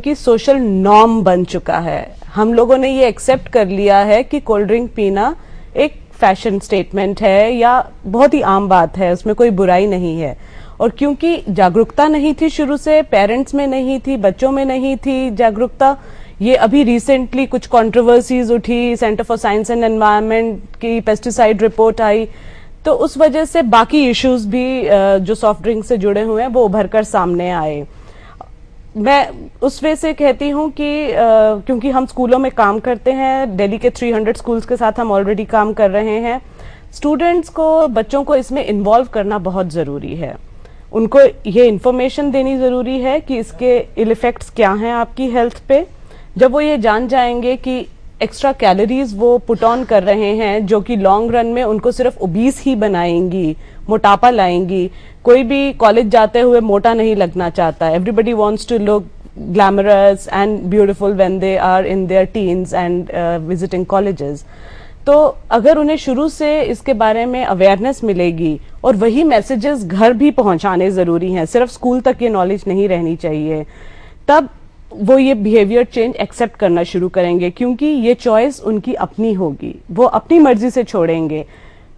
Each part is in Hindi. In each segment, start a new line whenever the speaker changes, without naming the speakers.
कि सोशल नॉर्म बन चुका है। हम लोगों ने ये एक्सेप्ट कर लिया है कि कोल्ड ड्रिंक पीना एक फैशन स्टेटमेंट है या बहुत ही आम बात है, उसमें कोई बुराई नहीं है। और क्योंकि जागरूकता नहीं थी शुरू से, पेरेंट्स में नहीं थी, बच्चों में नहीं थी जागरूकता, ये अभी रिसेंटली कुछ कंट्रोवर्सीज उठी, centre for science and environment की पेस्टिसाइड रिपोर्ट आई, तो उस वजह से बाकी इश्यूज भी जो सॉफ्ट ड्रिंक से जुड़े हुए हैं वो उभर कर सामने आए। मैं उस वे से कहती हूँ कि क्योंकि हम स्कूलों में काम करते हैं, दिल्ली के 300 स्कूल्स के साथ हम ऑलरेडी काम कर रहे हैं, स्टूडेंट्स को, बच्चों को इसमें इन्वॉल्व करना बहुत जरूरी है। उनको ये इन्फॉर्मेशन देनी जरूरी है कि इसके इल इफेक्ट्स क्या हैं आपकी हेल्थ पे। जब वो ये जान जाएंगे कि एक्स्ट्रा कैलोरीज वो पुट ऑन कर रहे हैं जो कि लॉन्ग रन में उनको सिर्फ ओबीस ही बनाएंगी, मोटापा लाएंगी। कोई भी कॉलेज जाते हुए मोटा नहीं लगना चाहता, everybody wants to look glamorous and beautiful when they are in their teens and visiting colleges. तो अगर उन्हें शुरू से इसके बारे में अवेयरनेस मिलेगी, और वही मैसेजेस घर भी पहुंचाने जरूरी हैं, सिर्फ स्कूल तक ये नॉलेज नहीं रहनी चाहिए, तब वो ये बिहेवियर चेंज एक्सेप्ट करना शुरू करेंगे, क्योंकि ये चॉइस उनकी अपनी होगी, वो अपनी मर्जी से छोड़ेंगे।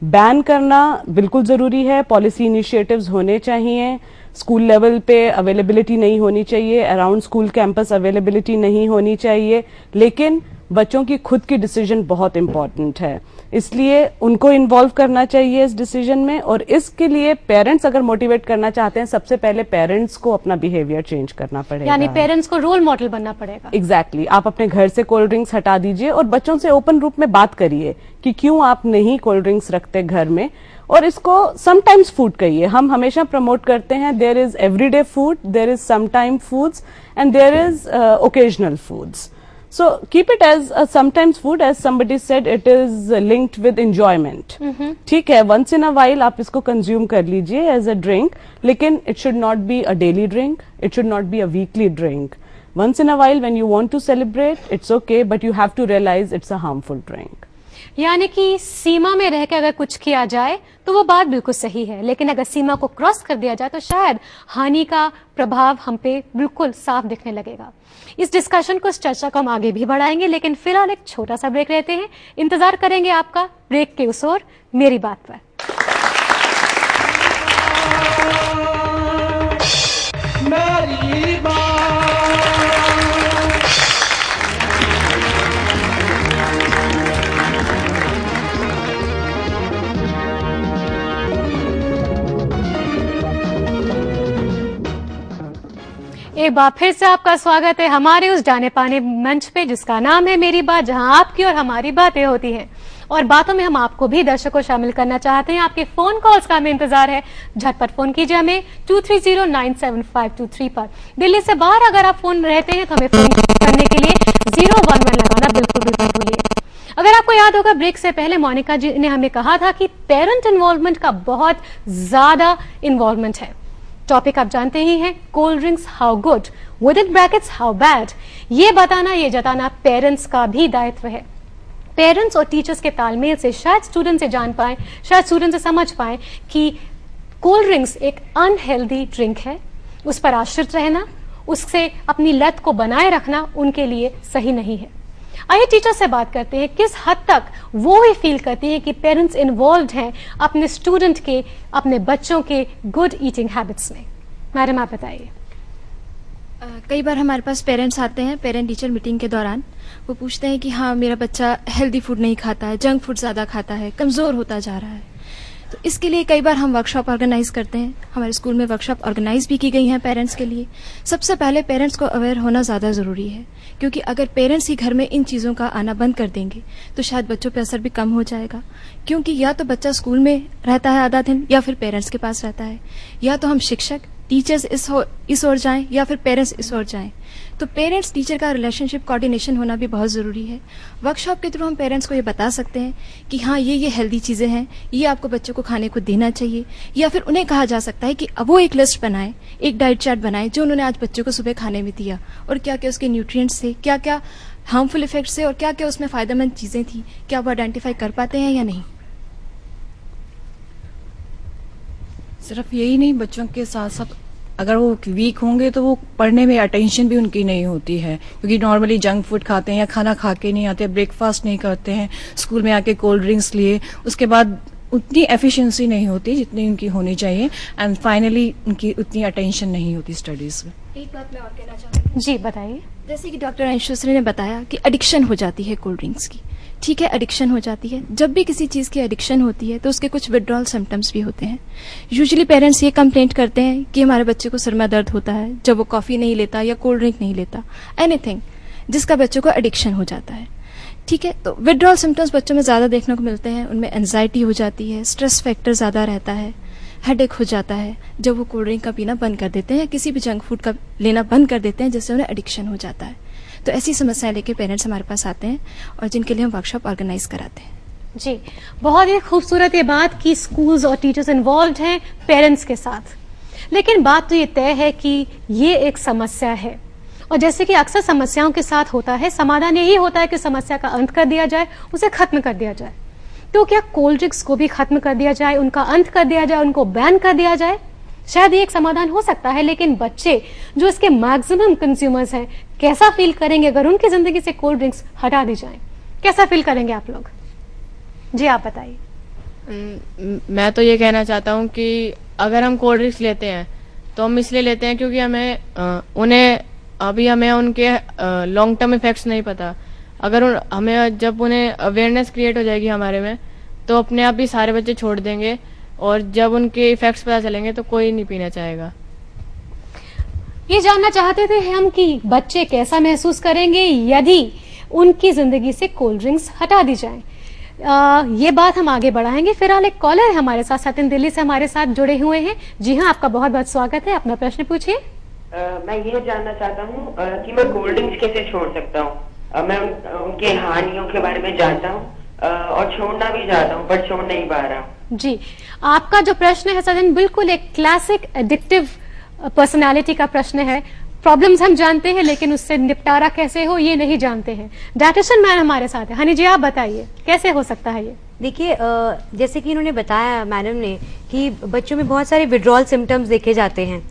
बैन करना बिल्कुल जरूरी है, पॉलिसी इनिशिएटिव्स होने चाहिए, स्कूल लेवल पे अवेलेबिलिटी नहीं होनी चाहिए, अराउंड स्कूल कैंपस अवेलेबिलिटी नहीं होनी चाहिए, लेकिन बच्चों की खुद की डिसीजन बहुत इंपॉर्टेंट है, इसलिए उनको इन्वॉल्व करना चाहिए इस डिसीजन में। और इसके लिए पेरेंट्स अगर मोटिवेट करना चाहते हैं, सबसे पहले पेरेंट्स को अपना बिहेवियर चेंज करना पड़ेगा,
यानी पेरेंट्स को रोल मॉडल बनना पड़ेगा।
एग्जैक्टली आप अपने घर से कोल्ड ड्रिंक्स हटा दीजिए और बच्चों से ओपन रूप में बात करिए कि क्यों आप नहीं कोल्ड ड्रिंक्स रखते घर में, और इसको समटाइम्स फूड कहिए। हम हमेशा प्रमोट करते हैं there is everyday food, there is sometime foods and there is occasional foods. So keep it as a sometimes food, as somebody said, it is linked with enjoyment. ठीक है, once in a while आप इसको consume कर लीजिए as a drink, लेकिन it should not be a daily drink, it should not be a weekly drink. Once in a while when you want to celebrate, it's okay, but you have to realize it's a harmful drink.
यानी कि सीमा में रह के अगर कुछ किया जाए तो वो बात बिल्कुल सही है, लेकिन अगर सीमा को क्रॉस कर दिया जाए तो शायद हानि का प्रभाव हम पे बिल्कुल साफ दिखने लगेगा। इस डिस्कशन को, इस चर्चा को हम आगे भी बढ़ाएंगे, लेकिन फिलहाल एक छोटा सा ब्रेक लेते हैं। इंतजार करेंगे आपका ब्रेक के उस ओर मेरी बात पर। मेरी बात। एक बार फिर से आपका स्वागत है हमारे उस जाने पाने मंच पे जिसका नाम है मेरी बात, जहां आपकी और हमारी बातें होती हैं। और बातों में हम आपको भी दर्शकों को शामिल करना चाहते हैं। आपके फोन कॉल्स का हमें इंतजार है, झटपट फोन कीजिए हमें 230975523 पर। दिल्ली से बाहर अगर आप फोन रहते हैं तो हमें फोन करने के लिए 011 लगाना बिल्कुल भी मत भूलिए। अगर आपको याद होगा, ब्रेक से पहले मोनिका जी ने हमें कहा था कि पेरेंट इन्वॉल्वमेंट का बहुत ज्यादा इन्वॉल्वमेंट है। टॉपिक आप जानते ही हैं, cold drinks how good, with in brackets how bad. ये बताना, ये जताना पेरेंट्स का भी दायित्व है। पेरेंट्स और टीचर्स के तालमेल से शायद स्टूडेंट से जान पाए, शायद स्टूडेंट से समझ पाए कि कोल्ड ड्रिंक्स एक अनहेल्दी ड्रिंक है, उस पर आश्रित रहना, उससे अपनी लत को बनाए रखना उनके लिए सही नहीं है। आइए टीचर से बात करते हैं, किस हद तक वो भी फील करती हैं कि पेरेंट्स इन्वॉल्व्ड हैं अपने स्टूडेंट के, अपने बच्चों के गुड ईटिंग हैबिट्स में। मैडम आप बताइए।
कई बार हमारे पास पेरेंट्स आते हैं, पेरेंट टीचर मीटिंग के दौरान वो पूछते हैं कि हाँ मेरा बच्चा हेल्दी फूड नहीं खाता है, जंक फूड ज़्यादा खाता है, कमज़ोर होता जा रहा है। तो इसके लिए कई बार हम वर्कशॉप ऑर्गेनाइज करते हैं। हमारे स्कूल में वर्कशॉप ऑर्गेनाइज भी की गई हैं पेरेंट्स के लिए। सबसे पहले पेरेंट्स को अवेयर होना ज़्यादा ज़रूरी है, क्योंकि अगर पेरेंट्स ही घर में इन चीज़ों का आना बंद कर देंगे तो शायद बच्चों पे असर भी कम हो जाएगा, क्योंकि या तो बच्चा स्कूल में रहता है आधा दिन या फिर पेरेंट्स के पास रहता है, या तो हम शिक्षक टीचर्स इस ओर जाएं या फिर पेरेंट्स इस ओर जाएं। तो पेरेंट्स टीचर का रिलेशनशिप कोऑर्डिनेशन होना भी बहुत ज़रूरी है। वर्कशॉप के थ्रू हम पेरेंट्स को ये बता सकते हैं कि हाँ ये हेल्दी चीज़ें हैं, ये आपको बच्चों को खाने को देना चाहिए, या फिर उन्हें कहा जा सकता है कि अब वो एक लिस्ट बनाएं, एक डाइट चार्ट बनाएं जो उन्होंने आज बच्चों को सुबह खाने में दिया, और क्या क्या उसके न्यूट्रिएंट्स थे, क्या क्या हार्मफुल इफेक्ट्स थे, और क्या क्या उसमें फ़ायदेमंद चीज़ें थी, क्या वो आइडेंटिफाई कर पाते हैं या नहीं।
सिर्फ यही नहीं, बच्चों के साथ साथ अगर वो वीक होंगे तो वो पढ़ने में अटेंशन भी उनकी नहीं होती है, क्योंकि नॉर्मली जंक फूड खाते हैं या खाना खा के नहीं आते, ब्रेकफास्ट नहीं करते हैं, स्कूल में आके कोल्ड ड्रिंक्स लिए, उसके बाद उतनी एफिशिएंसी नहीं होती जितनी उनकी होनी चाहिए, एंड फाइनली उनकी उतनी अटेंशन नहीं होती स्टडीज में।
एक बात मैं और कहना चाहूँगी।
जी बताइए।
जैसे कि डॉक्टर अंशुश्री ने बताया कि एडिक्शन हो जाती है कोल्ड ड्रिंक्स की, ठीक है, एडिक्शन हो जाती है। जब भी किसी चीज़ की एडिक्शन होती है तो उसके कुछ विड्रॉल सिम्टम्स भी होते हैं। यूजुअली पेरेंट्स ये कंप्लेंट करते हैं कि हमारे बच्चे को सर में दर्द होता है जब वो कॉफ़ी नहीं लेता या कोल्ड ड्रिंक नहीं लेता, एनीथिंग जिसका बच्चों को एडिक्शन हो जाता है, ठीक है। तो विड्रॉल सिम्टम्स बच्चों में ज़्यादा देखने को मिलते हैं, उनमें एंजाइटी हो जाती है, स्ट्रेस फैक्टर ज़्यादा रहता है, हेडेक हो जाता है जब वो कोल्ड ड्रिंक का पीना बंद कर देते हैं या किसी भी जंक फूड का लेना बंद कर देते हैं, जिससे उन्हें एडिक्शन हो जाता है। तो ऐसी समस्याएं लेके पेरेंट्स हमारे पास आते हैं और जिनके लिए हम वर्कशॉप ऑर्गेनाइज कराते हैं।
जी, बहुत ही खूबसूरत ये बात कि स्कूल्स और टीचर्स इन्वॉल्व हैं पेरेंट्स के साथ, लेकिन बात तो ये तय है कि ये एक समस्या है, और जैसे कि अक्सर समस्याओं के साथ होता है, समाधान यही होता है कि समस्या का अंत कर दिया जाए, उसे खत्म कर दिया जाए। तो क्या कोल्ड ड्रिंक्स को भी खत्म कर दिया जाए, उनका अंत कर दिया जाए, उनको बैन कर दिया जाए? शायद ये एक समाधान हो सकता है, लेकिन बच्चे जो इसके मैक्सिमम कंज्यूमर्स हैं, कैसा फील करेंगे अगर उनकी जिंदगी से कोल्ड ड्रिंक्स हटा दी जाए? कैसा फील करेंगे आप लोग? जी आप बताइए।
मैं तो ये कहना चाहता हूँ कि अगर हम कोल्ड ड्रिंक्स लेते हैं तो हम इसलिए लेते हैं क्योंकि हमें उनके लॉन्ग टर्म इफेक्ट्स नहीं पता। अगर हमें जब उन्हें अवेयरनेस क्रिएट हो जाएगी हमारे में, तो अपने आप ही सारे बच्चे छोड़ देंगे, और जब उनके इफेक्ट्स पता चलेंगे तो कोई नहीं पीना चाहेगा।
ये जानना चाहते थे हम कि बच्चे कैसा महसूस करेंगे यदि उनकी जिंदगी से कोल्ड ड्रिंक्स हटा दी जाए। ये बात हम आगे बढ़ाएंगे। फिलहाल एक कॉलर है हमारे साथ, सत्यन दिल्ली से हमारे साथ जुड़े हुए हैं। जी हाँ, आपका बहुत बहुत स्वागत है, अपना प्रश्न पूछिए।
मैं ये जानना चाहता हूँ कि मैं कोल्ड ड्रिंक्स कैसे छोड़ सकता हूँ। मैं उनके हानियों के बारे में जानता हूँ और छोड़ना भी चाहता हूँ, पर छोड़ नहीं पा रहा हूँ।
जी, आपका जो प्रश्न है सचिन, बिल्कुल एक क्लासिक एडिक्टिव पर्सनालिटी का प्रश्न है। प्रॉब्लम्स हम जानते हैं, लेकिन उससे निपटारा कैसे हो ये नहीं जानते हैं। डायटिशियन मैन हमारे साथ है। हनी जी, आप बताइए कैसे हो सकता है ये?
देखिए, जैसे कि इन्होंने बताया मैडम ने कि बच्चों में बहुत सारे विड्रॉल सिम्टम्स देखे जाते हैं।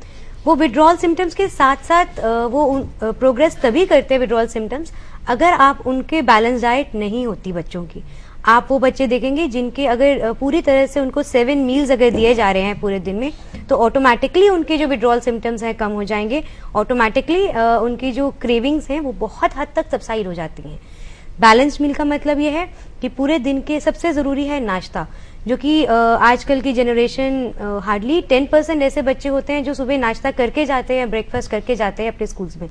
वो विड्रॉल सिम्टम्स के साथ साथ वो प्रोग्रेस तभी करते हैं विड्रॉल सिम्टम्स अगर आप उनके बैलेंस डाइट नहीं होती बच्चों की। आप वो बच्चे देखेंगे जिनके अगर पूरी तरह से उनको 7 मील्स अगर दिए जा रहे हैं पूरे दिन में, तो ऑटोमेटिकली उनके जो विड्रॉल सिम्टम्स हैं कम हो जाएंगे। ऑटोमेटिकली उनकी जो क्रेविंग्स हैं वो बहुत हद तक सबसाइड हो जाती हैं। बैलेंस्ड मील का मतलब ये है कि पूरे दिन के सबसे ज़रूरी है नाश्ता, जो कि आजकल की जनरेशन हार्डली 10% ऐसे बच्चे होते हैं जो सुबह नाश्ता करके जाते हैं, ब्रेकफास्ट करके जाते हैं अपने स्कूल्स में,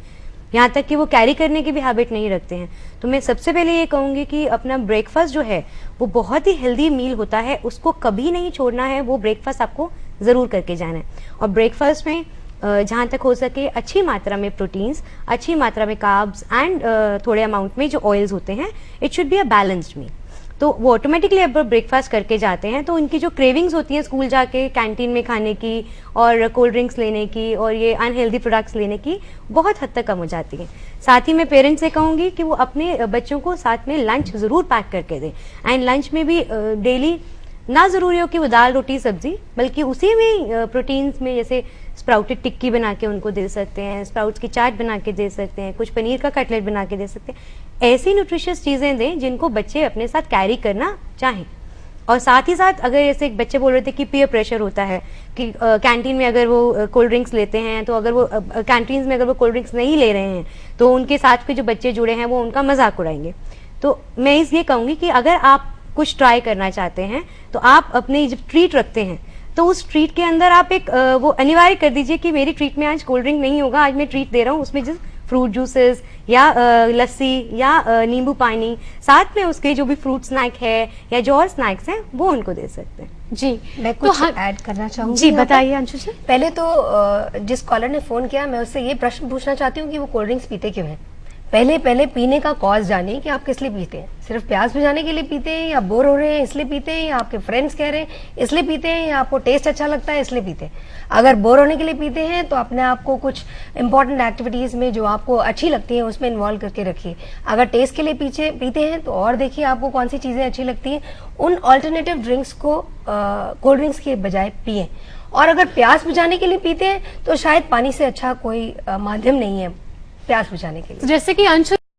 यहाँ तक कि वो कैरी करने की भी हैबिट नहीं रखते हैं। तो मैं सबसे पहले ये कहूँगी कि अपना ब्रेकफास्ट जो है वो बहुत ही हेल्दी मील होता है, उसको कभी नहीं छोड़ना है। वो ब्रेकफास्ट आपको ज़रूर करके जाना है, और ब्रेकफास्ट में जहाँ तक हो सके अच्छी मात्रा में प्रोटीन्स, अच्छी मात्रा में कार्ब्स एंड थोड़े अमाउंट में जो ऑयल्स होते हैं, it should be a balanced meal. तो वो ऑटोमेटिकली अब ब्रेकफास्ट करके जाते हैं तो उनकी जो क्रेविंग्स होती हैं स्कूल जाके कैंटीन में खाने की और कोल्ड ड्रिंक्स लेने की और ये अनहेल्दी प्रोडक्ट्स लेने की, बहुत हद तक कम हो जाती हैं। साथ ही मैं पेरेंट्स से कहूँगी कि वो अपने बच्चों को साथ में लंच ज़रूर पैक करके दें, एंड लंच में भी डेली ना ज़रूरी हो कि वो दाल रोटी सब्जी, बल्कि उसी में प्रोटीन्स में जैसे स्प्राउटेड टिक्की बना के उनको दे सकते हैं, स्प्राउट्स की चाट बना के दे सकते हैं, कुछ पनीर का कटलेट बना के दे सकते हैं। ऐसी न्यूट्रिशियस चीज़ें दें जिनको बच्चे अपने साथ कैरी करना चाहें। और साथ ही साथ अगर जैसे एक बच्चे बोल रहे थे कि पीयर प्रेशर होता है कि कैंटीन में अगर वो कोल्ड ड्रिंक्स लेते हैं, तो अगर वो कैंटीन में अगर वो कोल्ड ड्रिंक्स नहीं ले रहे हैं तो उनके साथ के जो बच्चे जुड़े हैं वो उनका मजाक उड़ाएंगे। तो मैं ये कहूँगी कि अगर आप कुछ ट्राई करना चाहते हैं तो आप अपने जब ट्रीट रखते हैं तो उस ट्रीट के अंदर आप एक वो अनिवार्य कर दीजिए कि मेरी ट्रीट में आज कोल्ड ड्रिंक नहीं होगा, आज मैं ट्रीट दे रहा हूँ उसमें जैसे फ्रूट जूसेस या लस्सी या नींबू पानी, साथ में उसके जो भी फ्रूट स्नैक है या जो और स्नैक्स हैं वो उनको दे सकते हैं।
जी, मैं कुछ ऐड करना चाहूंगी।
जी बताइए अंशु जी।
पहले तो जिस कॉलर ने फोन किया मैं उससे ये प्रश्न पूछना चाहती हूँ कि वो कोल्ड ड्रिंक्स पीते क्यों हैं। पहले पीने का कॉज जानिए कि आप किस लिए पीते हैं। सिर्फ प्यास बुझाने के लिए पीते हैं, या बोर हो रहे हैं इसलिए पीते हैं, या आपके फ्रेंड्स कह रहे हैं इसलिए पीते हैं, या आपको टेस्ट अच्छा लगता है इसलिए पीते हैं। अगर बोर होने के लिए पीते हैं तो अपने आप को कुछ इंपॉर्टेंट एक्टिविटीज में जो आपको अच्छी लगती है उसमें इन्वॉल्व करके रखिए। अगर टेस्ट के लिए पीते हैं तो और देखिए आपको कौन सी चीजें अच्छी लगती हैं, उन ऑल्टरनेटिव ड्रिंक्स को कोल्ड ड्रिंक्स के बजाय पिए। और अगर प्यास बुझाने के लिए पीते हैं तो शायद पानी से अच्छा कोई माध्यम नहीं है प्यास बुझाने के लिए।
जैसे कि अंशु